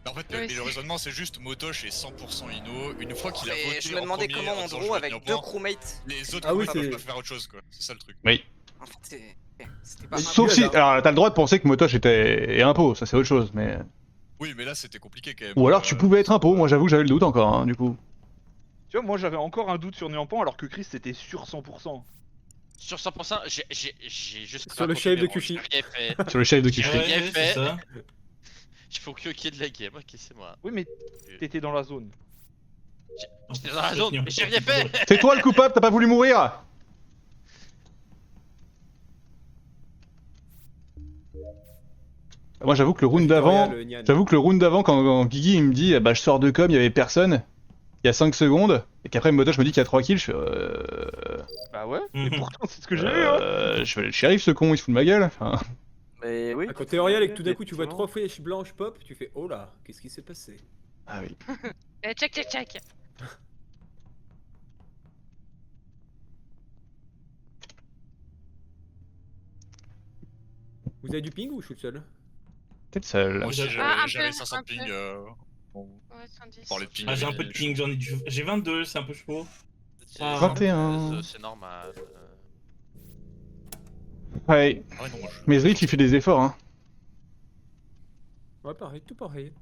Bah en fait, Oui, le raisonnement c'est juste Motosh est 100% Inno. Une fois qu'il a Mais voté je me demandais comment on draw avec deux crewmates. les autres Ah oui, crewmates peuvent c'est- pas faire autre chose quoi. C'est ça le truc. Oui. En fait, c'était pas Sauf si. hasard. Alors, t'as le droit de penser que Motosh était impôt, ça c'est autre chose, mais. Oui, mais là c'était compliqué quand même. Ou alors tu pouvais être impôt, moi j'avoue que j'avais le doute encore, hein, du coup. Tu vois, moi j'avais encore un doute sur Nyampan alors que Chris c'était sûr 100%. Sur 100%, j'ai juste Sur le shave de Kushi. J'ai rien fait. Sur le chef de J'ai Kishi. rien Ouais, fait. c'est ça. Je fais aucun de la game, ok c'est moi. Oui, mais t'étais dans la zone. J'étais dans la zone, mais j'ai rien fait. C'est toi le coupable, t'as pas voulu mourir. Moi j'avoue que le round d'avant, quand Guigui il me dit bah je sors de com, il y avait personne, il y a 5 secondes, et qu'après Motosh me dit qu'il y a 3 kills, je fais Bah ouais, mais Mhm. pourtant c'est ce que j'ai eu hein. je vais aller le shérif ce con, il se fout de ma gueule. Enfin, Mais oui. Quand t'es Auriel et que tout d'un coup tu vois 3 flèches blanches pop, tu fais oh là, qu'est-ce qui s'est passé? ah oui. Check. Vous avez du ping ou je suis le seul? Peut-être seul. Moi aussi Ah, un j'avais peu, 500 un peu. ping. On Ouais, 110. parlait de ping. Ah, j'ai un peu de ping, j'ai 22, c'est un peu chaud. Ah, 21. C'est normal. Ouais, Ah ouais, non, mais Zriff il fait des efforts hein. Ouais, pareil, tout pareil.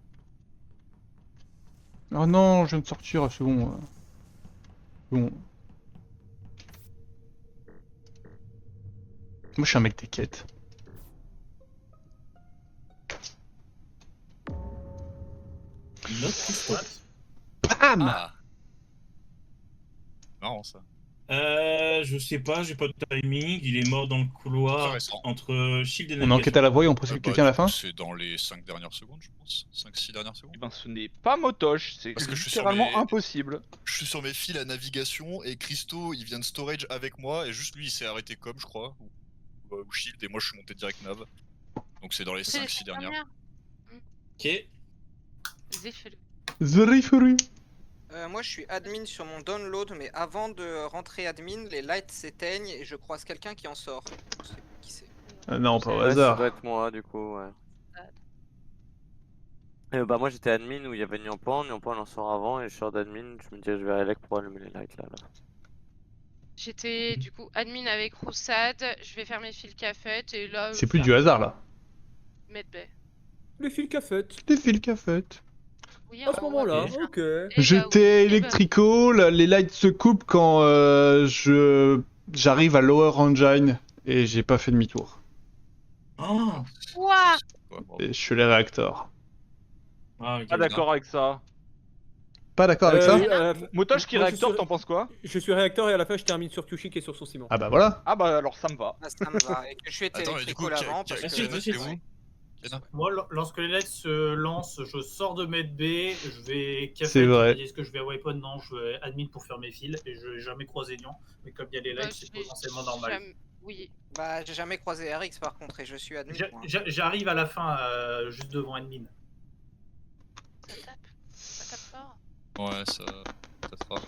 Oh non, je viens de sortir, c'est bon. Bon. Moi je suis un mec des quêtes. Une autre qui spot. Bam. Ah. Marrant ça. Je sais pas, j'ai pas de timing, il est mort dans le Très couloir récent. entre shield et On navigation. enquête à la voie et on procède quelqu'un à la fin. C'est dans les 5 dernières secondes, je pense. 5-6 dernières secondes. Eh ben ce n'est pas Motosh, c'est Parce que je suis sur littéralement mes- impossible. Je suis sur mes fils à navigation et Christo il vient de storage avec moi et juste lui il s'est arrêté comme je crois. Ou shield et moi je suis monté direct nav. Donc c'est dans les C'est 5-6 dernières. Ok. Vas-y, fais-le. Zrifuru. Moi je suis admin sur mon download, mais avant de rentrer admin, les lights s'éteignent et je croise quelqu'un qui en sort. Je sais pas qui c'est. Non, pas au Ouais, ça hasard. doit être moi du coup, ouais. Bah moi j'étais admin où il y avait Nyampan il en sort avant et je sors d'admin, je me dis je vais à Elec pour allumer les lights là. J'étais du coup admin avec Roussad, je vais faire mes fils cafette et là. C'est plus du hasard là. Medbay. Les fils qu'a fait. Des fils qu'a fait. Oui, À ce moment-là, ouais. ok. Eh bah J'étais oui, eh bah électrico, les lights se coupent quand j'arrive à Lower Engine et j'ai pas fait demi-tour. Ah, Ouah. Quoi, bon. Et je suis les réacteurs. ah ok. Pas d'accord avec ça. Pas d'accord avec ça Motosh qui moi, je réacteur, suis- t'en penses quoi? Je suis réacteur et à la fin je termine sur Kyushi qui est sur son ciment. Ah bah voilà. Ah bah alors ça me va. Ah, ça me va. Et que je suis été Attends, mais du coup, électrical avant Ka- parce Ka- que. Kana, c'est où Moi, lorsque les lights se lancent, je sors de Med B, je vais café. C'est vrai. Est-ce que je vais à Weapon? Non, je vais admin pour faire mes fils et je n'ai jamais croisé Lyon. Mais comme il y a les Bah, lights, c'est j'ai potentiellement normal. jamais- Oui. Bah, j'ai jamais croisé RX par contre et je suis admin. moi. J'arrive à la fin, juste devant admin. Ça tape. Ça tape fort. Ouais, ça fera.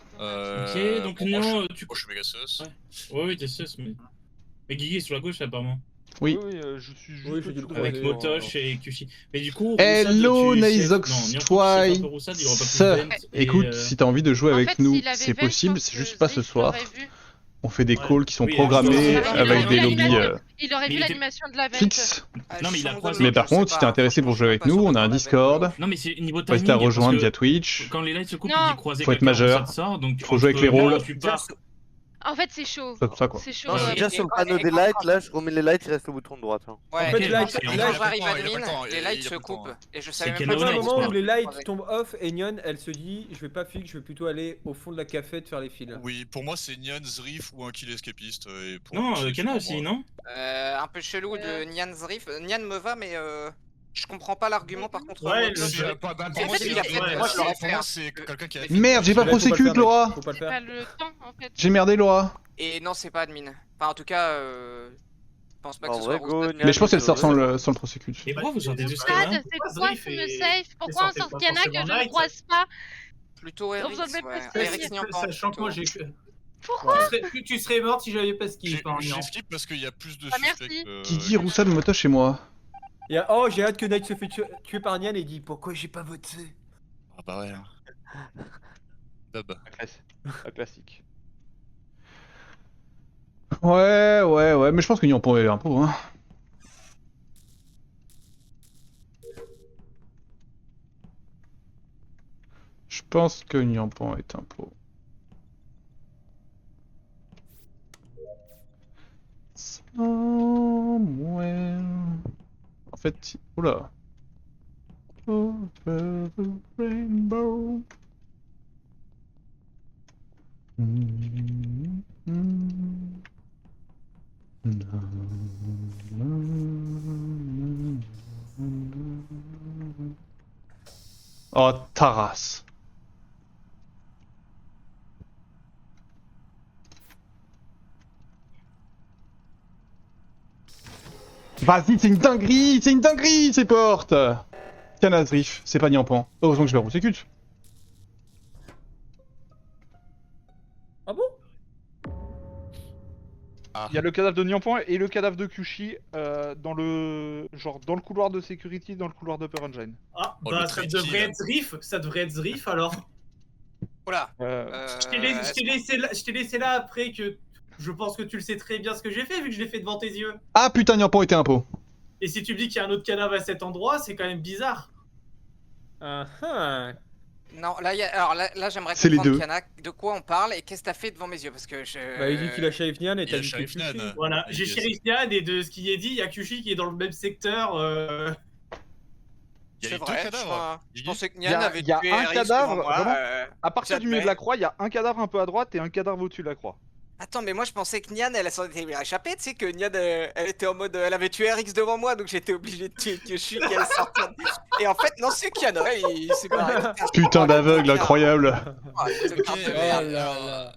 Ok, donc bon, moi, non, je tu. moi, je suis méga sus. Ouais. Ouais, t'es sus, mais. Mais Guigui est sur la gauche apparemment. Oui. je suis juste Oui, j'ai dû le au-dessus de croiser. Avec la- Motosh et Kushi. Mais du coup. Hello, Roussad, tu sais- Nazox non, Nyampan, Twice. tu sais pas pour Roussad, il aura pas pu vent et, Écoute, si t'as envie de jouer En avec fait, nous, s'il avait c'est vent, possible, je c'est pense juste que pas ce Zriff soir. l'aurait vu. On fait des Ouais. calls qui sont Oui, programmés il aurait avec vu des lobbies l'animation. Il aurait Mais vu il était- l'animation de la vente. fixes. Ah, Non, mais je il a suis croisé. sur Mais le par download, contre, je si sais t'es pas, intéressé pour jouer avec franchement, nous, je suis on pas a un sur la Discord. veine. Non, mais c'est niveau Faut timing. rester à parce rejoindre que via Twitch. Quand les lights se coupent, Non. il dit croiser Faut être quelqu'un, majeur. ça sort, donc Faut jouer avec les entre là, rôles. tu Déjà, pars. En fait, c'est chaud. Ça, ça, quoi. C'est chaud. Non, je suis et- déjà et sur le quand- panneau et des quand- lights, là je remets les lights, il reste au bouton droit. Hein. Ouais, En fait, et là, quand là, quand là, j'arrive il a pas le admin, temps, les il lights a se pas le temps, coupent. hein. Et je C'est savais même Kana pas À partir du Honnête, moment où j'espère. les lights tombent off et Nyon elle se dit je vais pas fixe, je vais plutôt aller au fond de la cafette faire les fils. Oui, pour moi c'est Nyan, Zriff ou un kill escapiste. Et pour Non, moi, c'est Kana pour aussi, moi. non? Un peu chelou de Nyan Zriff. Nyan me va, mais je comprends pas l'argument par contre. Ouais, Motosh. C'est pas- bah, En pour moi, fait, c'est il a pour fait- moi, moi, je l'aurais pour fait, moi, hein. c'est quelqu'un qui a Merde, j'ai pas Là, faut le prosécu, faire, Laura. mec. Faut pas le J'ai pas faire. le temps en fait. J'ai merdé, Laura. Et non, c'est pas admin. Enfin, en tout cas, je pense pas que En ce vrai, soit go, Roussad. Nyan, Mais je pense qu'elle go, sort sans go. le prosecute. Et pourquoi vous sortez tous Sad, Kana? c'est quoi Zriff ce me et- safe? Pourquoi on sortait sort pas Kana que forcément je ne light. croise pas? Plutôt Ils ont RX, besoin de me ouais. préciser. RX Nyampan, Sachant que moi plutôt. j'ai. Pourquoi? Tu serais mort si j'avais pas skill. J'ai skip parce qu'il y a plus de Ah, suspects. merci. Guigui, Roussad, Motosh et moi. Oh, j'ai hâte que Knight se fait tuer par Nian et dit pourquoi j'ai pas voté. Ah bah ouais. Dub. Un classique. Ouais, mais je pense que Nyampan est impôt, hein. Je pense que Nyampan est impôt. Somewhere. En fait, oula. Over the rainbow. Oh, Taras. Vas-y, c'est une dinguerie ces portes. Canazrif, c'est pas Nyampan. Heureusement que je l'ai resécute. Ah bon? Il y a le cadavre de Nyampan et le cadavre de Kyushi dans le couloir de security, dans le couloir d'Upper Engine. Ah, Oh, bah le ça tricky, devrait là. être Zrif, ça devrait être Zrif alors. Oula. Je t'ai laissé là après que je pense que tu le sais très bien ce que j'ai fait vu que je l'ai fait devant tes yeux. Ah putain, Nyampan était impôt. Et si tu me dis qu'il y a un autre cadavre à cet endroit, c'est quand même bizarre. Non, là, là j'aimerais C'est les comprendre, deux. Kiana, de quoi on parle et qu'est-ce que t'as fait devant mes yeux parce que je. Bah, il dit qu'il a Sheriff Nian et Il t'as a dit que Sheriff Kyushi. Nian. Voilà, j'ai Yes. Sheriff Nian et de ce qui est dit, il y a Kyushi qui est dans le même secteur. Il y a C'est eu deux vrai, cadavres. je pensais que Il y Nian a- avait il y a tué un Eris cadavre, devant moi, vraiment À partir du milieu de la j'admets. croix, il y a un cadavre un peu à droite et un cadavre au-dessus de la croix. Attends, mais moi je pensais que Nian elle s'en était échappée, tu sais que Nian elle était en mode elle avait tué RX devant moi donc j'étais obligé de tuer Kyoshi qu'elle sortait. Et en fait, non, c'est Kiana, il s'est barré. Putain d'aveugle, incroyable. Ah, cette carte de Ok, merde.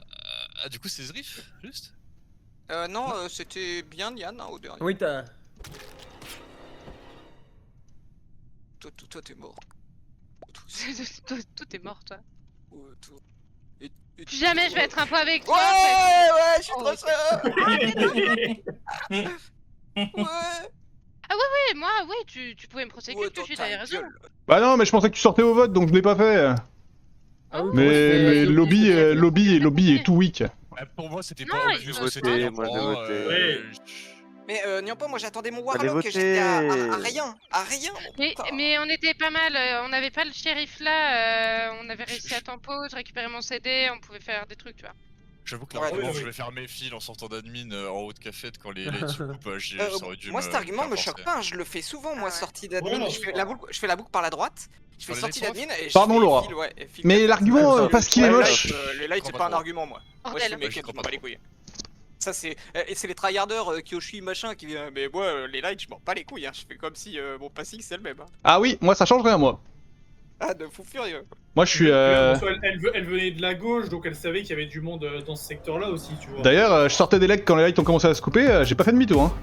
Ah, du coup, c'est Zrif, juste. Non, c'était bien Nian hein, au dernier. Oui, t'as. Toi t'es mort. Tout est mort, toi. Tout. Plus jamais je vais être un peu avec toi. Ouais, je suis Oh, trop ok. sûr. Ouais. Ouais, moi, ouais, tu pouvais me prosécuter, Ouais, Kyushi, ta t'avais raison. gueule. Bah non, mais je pensais que tu sortais au vote, donc je l'ai pas fait. Ah oui, Mais lobby est tout weak. Ah, pour moi, c'était Non, pas il obvious faut que c'était voter, moi, j'ai Nyampan, voté. Ouais. Mais Nyampan, moi j'attendais mon Allez Warlock, voter. j'étais à rien, mon Mais, putain. mais on était pas mal, on n'avait pas le shérif là, on avait réussi à tempo, je récupérais mon CD, on pouvait faire des trucs, tu vois. J'avoue que Ouais, l'argument ouais, que je ouais. vais faire mes fils en sortant d'admin en haut de café quand les lights se coupent, ça aurait dû Moi cet argument faire me choque penser. pas, hein, je le fais souvent moi Ah ouais. sortie d'admin, Ouais, je fais la boucle par la droite, je fais Sur les sortie lights d'admin et je Pardon, fais Laura. fil, ouais, et fil Mais café. l'argument, Ouais, parce qu'il est les moche. lights, les lights c'est Comprends pas un pas. argument moi. Moi je Bordel. fais mes Ouais, je quêtes, je comprends m'en bats pas les couilles. Ça c'est les tryharders Kyoshi machin qui mais moi les lights je m'en bats les couilles, hein. Je fais comme si mon passing c'est le même. Hein. Ah oui, moi ça change rien, moi. Ah de fou furieux. Moi je suis. Elle venait de la gauche, donc elle savait qu'il y avait du monde dans ce secteur-là aussi, tu vois. D'ailleurs, je sortais des legs quand les lights ont commencé à se couper, j'ai pas fait demi-tour. Hein.